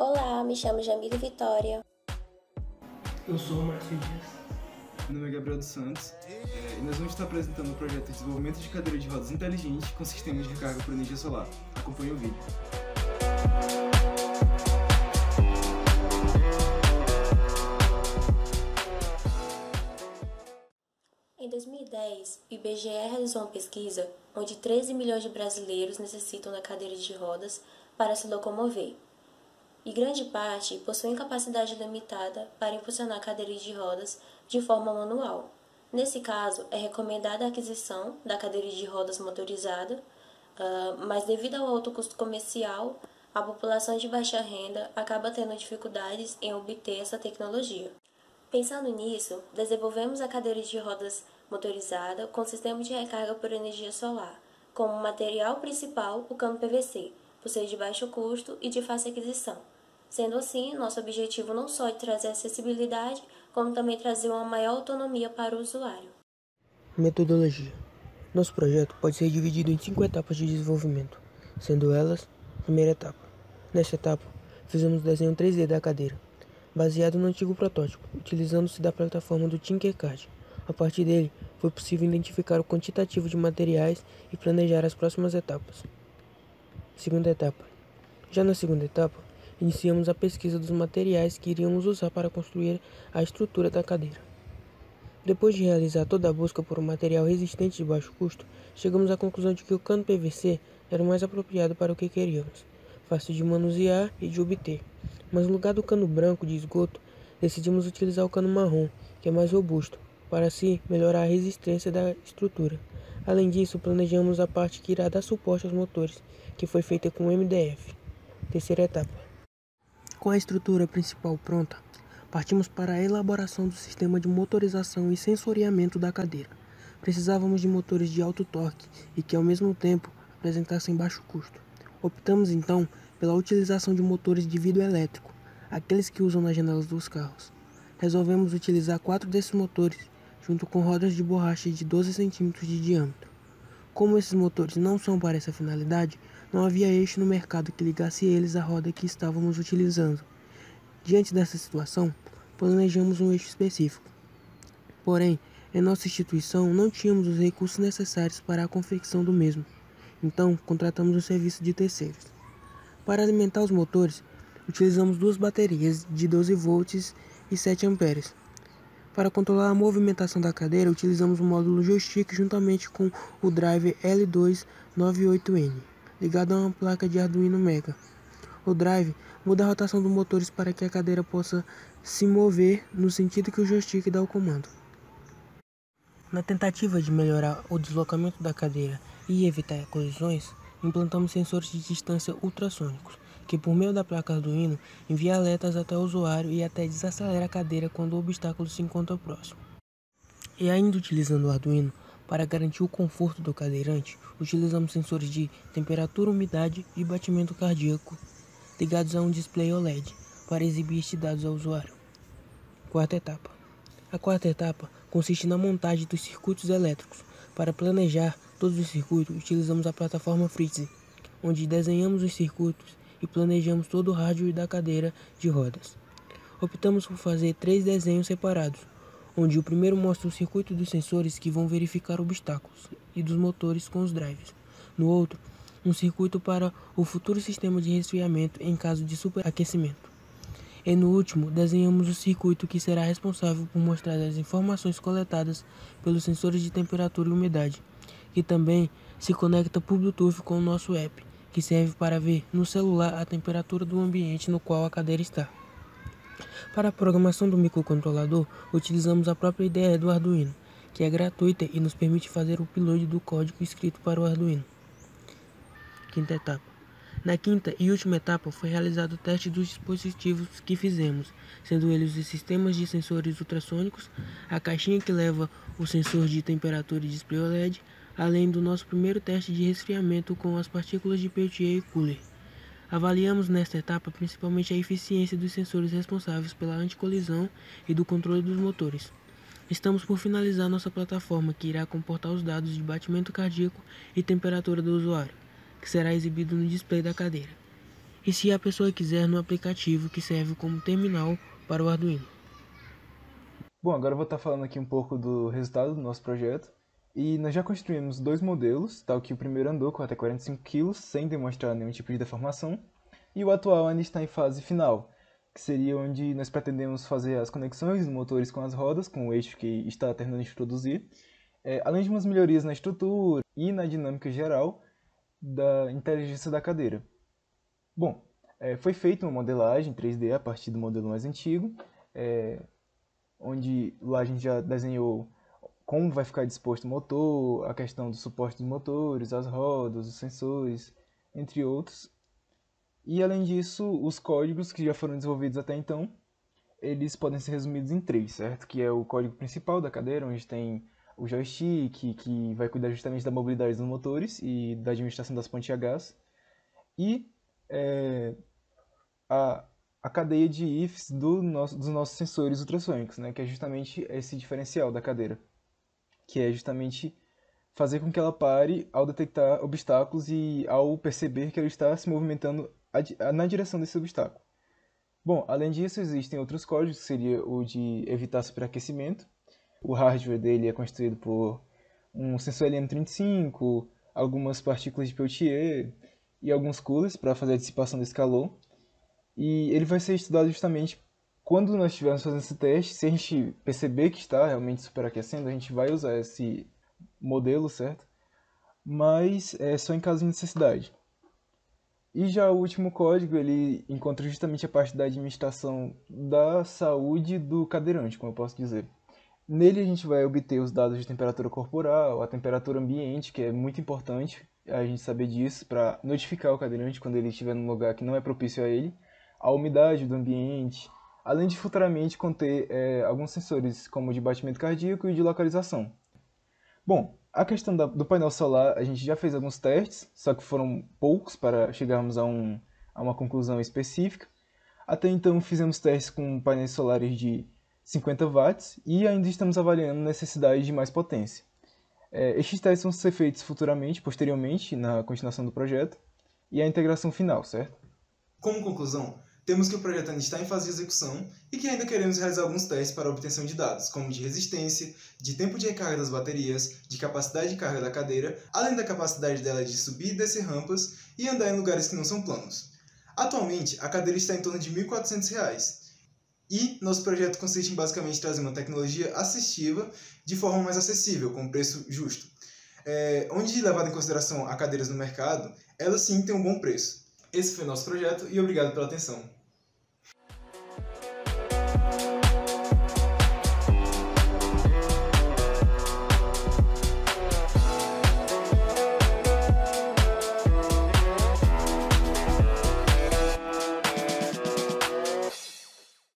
Olá, me chamo Jamile Vitória. Eu sou o Márcio Dias. Meu nome é Gabriel dos Santos e nós vamos estar apresentando o projeto de desenvolvimento de cadeira de rodas inteligente com sistema de recarga por energia solar. Acompanhe o vídeo. Em 2010, o IBGE realizou uma pesquisa onde 13 milhões de brasileiros necessitam da cadeira de rodas para se locomover, e grande parte possuem capacidade limitada para impulsionar a cadeira de rodas de forma manual. Nesse caso, é recomendada a aquisição da cadeira de rodas motorizada, mas devido ao alto custo comercial, a população de baixa renda acaba tendo dificuldades em obter essa tecnologia. Pensando nisso, desenvolvemos a cadeira de rodas motorizada com sistema de recarga por energia solar, como material principal o cano PVC, por ser de baixo custo e de fácil aquisição. Sendo assim, nosso objetivo não só é trazer acessibilidade, como também trazer uma maior autonomia para o usuário. Metodologia. Nosso projeto pode ser dividido em 5 etapas de desenvolvimento, sendo elas: primeira etapa. Nesta etapa, fizemos o desenho 3D da cadeira, baseado no antigo protótipo, utilizando-se da plataforma do Tinkercad. A partir dele, foi possível identificar o quantitativo de materiais e planejar as próximas etapas. Segunda etapa. Já na segunda etapa, iniciamos a pesquisa dos materiais que iríamos usar para construir a estrutura da cadeira. Depois de realizar toda a busca por um material resistente de baixo custo, chegamos à conclusão de que o cano PVC era o mais apropriado para o que queríamos, fácil de manusear e de obter. Mas no lugar do cano branco de esgoto, decidimos utilizar o cano marrom, que é mais robusto, para assim melhorar a resistência da estrutura. Além disso, planejamos a parte que irá dar suporte aos motores, que foi feita com MDF. Terceira etapa. Com a estrutura principal pronta, partimos para a elaboração do sistema de motorização e sensoriamento da cadeira. Precisávamos de motores de alto torque e que, ao mesmo tempo, apresentassem baixo custo. Optamos, então, pela utilização de motores de vidro elétrico, aqueles que usam nas janelas dos carros. Resolvemos utilizar 4 desses motores, junto com rodas de borracha de 12 cm de diâmetro. Como esses motores não são para essa finalidade, não havia eixo no mercado que ligasse eles à roda que estávamos utilizando. Diante dessa situação, planejamos um eixo específico. Porém, em nossa instituição não tínhamos os recursos necessários para a confecção do mesmo. Então, contratamos um serviço de terceiros. Para alimentar os motores, utilizamos 2 baterias de 12 volts e 7 amperes. Para controlar a movimentação da cadeira, utilizamos o módulo joystick juntamente com o drive L298N, ligado a uma placa de Arduino Mega. O drive muda a rotação dos motores para que a cadeira possa se mover no sentido que o joystick dá o comando. Na tentativa de melhorar o deslocamento da cadeira e evitar colisões, implantamos sensores de distância ultrassônicos, que por meio da placa Arduino envia alertas até o usuário e até desacelera a cadeira quando o obstáculo se encontra próximo. E ainda utilizando o Arduino, para garantir o conforto do cadeirante, utilizamos sensores de temperatura, umidade e batimento cardíaco ligados a um display OLED para exibir estes dados ao usuário. Quarta etapa. A quarta etapa consiste na montagem dos circuitos elétricos. Para planejar todos os circuitos, utilizamos a plataforma Fritz, onde desenhamos os circuitos e planejamos todo o hardware da cadeira de rodas. Optamos por fazer 3 desenhos separados, onde o primeiro mostra o circuito dos sensores que vão verificar obstáculos e dos motores com os drives. No outro, um circuito para o futuro sistema de resfriamento em caso de superaquecimento. E no último, desenhamos o circuito que será responsável por mostrar as informações coletadas pelos sensores de temperatura e umidade, que também se conecta por Bluetooth com o nosso app, que serve para ver no celular a temperatura do ambiente no qual a cadeira está. Para a programação do microcontrolador, utilizamos a própria IDE do Arduino, que é gratuita e nos permite fazer o upload do código escrito para o Arduino. Quinta etapa. Na quinta e última etapa foi realizado o teste dos dispositivos que fizemos, sendo eles os sistemas de sensores ultrassônicos, a caixinha que leva o sensor de temperatura e display OLED, além do nosso primeiro teste de resfriamento com as partículas de Peltier e cooler. Avaliamos nesta etapa principalmente a eficiência dos sensores responsáveis pela anticolisão e do controle dos motores. Estamos por finalizar nossa plataforma, que irá comportar os dados de batimento cardíaco e temperatura do usuário, que será exibido no display da cadeira. e, se a pessoa quiser, no aplicativo que serve como terminal para o Arduino. Bom, agora eu vou estar falando aqui um pouco do resultado do nosso projeto. E nós já construímos 2 modelos, tal que o primeiro andou com até 45 kg, sem demonstrar nenhum tipo de deformação. E o atual ainda está em fase final, que seria onde nós pretendemos fazer as conexões dos motores com as rodas, com o eixo que está terminando de produzir, além de umas melhorias na estrutura e na dinâmica geral da inteligência da cadeira. Bom, foi feita uma modelagem 3D a partir do modelo mais antigo, onde lá a gente já desenhou como vai ficar disposto o motor, a questão do suporte dos motores, as rodas, os sensores, entre outros. E além disso, os códigos que já foram desenvolvidos até então, eles podem ser resumidos em 3, certo? Que é o código principal da cadeira, onde tem o joystick, que vai cuidar justamente da mobilidade dos motores e da administração das pontes a gás. E a cadeia de ifs dos nossos sensores ultrassônicos, né? Que é justamente esse diferencial da cadeira, que é justamente fazer com que ela pare ao detectar obstáculos e ao perceber que ela está se movimentando na direção desse obstáculo. Bom, além disso, existem outros códigos, que seria o de evitar superaquecimento. O hardware dele é constituído por um sensor LM35, algumas partículas de Peltier e alguns coolers para fazer a dissipação desse calor. E ele vai ser estudado justamente quando nós estivermos fazendo esse teste. Se a gente perceber que está realmente superaquecendo, a gente vai usar esse modelo, certo? Mas é só em caso de necessidade. E já o último código, ele encontra justamente a parte da administração da saúde do cadeirante, como eu posso dizer. Nele a gente vai obter os dados de temperatura corporal, a temperatura ambiente, que é muito importante a gente saber disso para notificar o cadeirante quando ele estiver num lugar que não é propício a ele, a umidade do ambiente, além de futuramente conter alguns sensores como o de batimento cardíaco e de localização. Bom, a questão do painel solar, a gente já fez alguns testes, só que foram poucos para chegarmos a uma conclusão específica. Até então fizemos testes com painéis solares de 50 watts e ainda estamos avaliando a necessidade de mais potência. Estes testes vão ser feitos futuramente, posteriormente, na continuação do projeto e a integração final, certo? Como conclusão, temos que o projeto ainda está em fase de execução e que ainda queremos realizar alguns testes para a obtenção de dados, como de resistência, de tempo de recarga das baterias, de capacidade de carga da cadeira, além da capacidade dela de subir e descer rampas e andar em lugares que não são planos. Atualmente, a cadeira está em torno de R$ 1.400 e nosso projeto consiste em basicamente trazer uma tecnologia assistiva de forma mais acessível, com preço justo. Onde, levado em consideração a cadeiras no mercado, ela sim tem um bom preço. Esse foi o nosso projeto e obrigado pela atenção.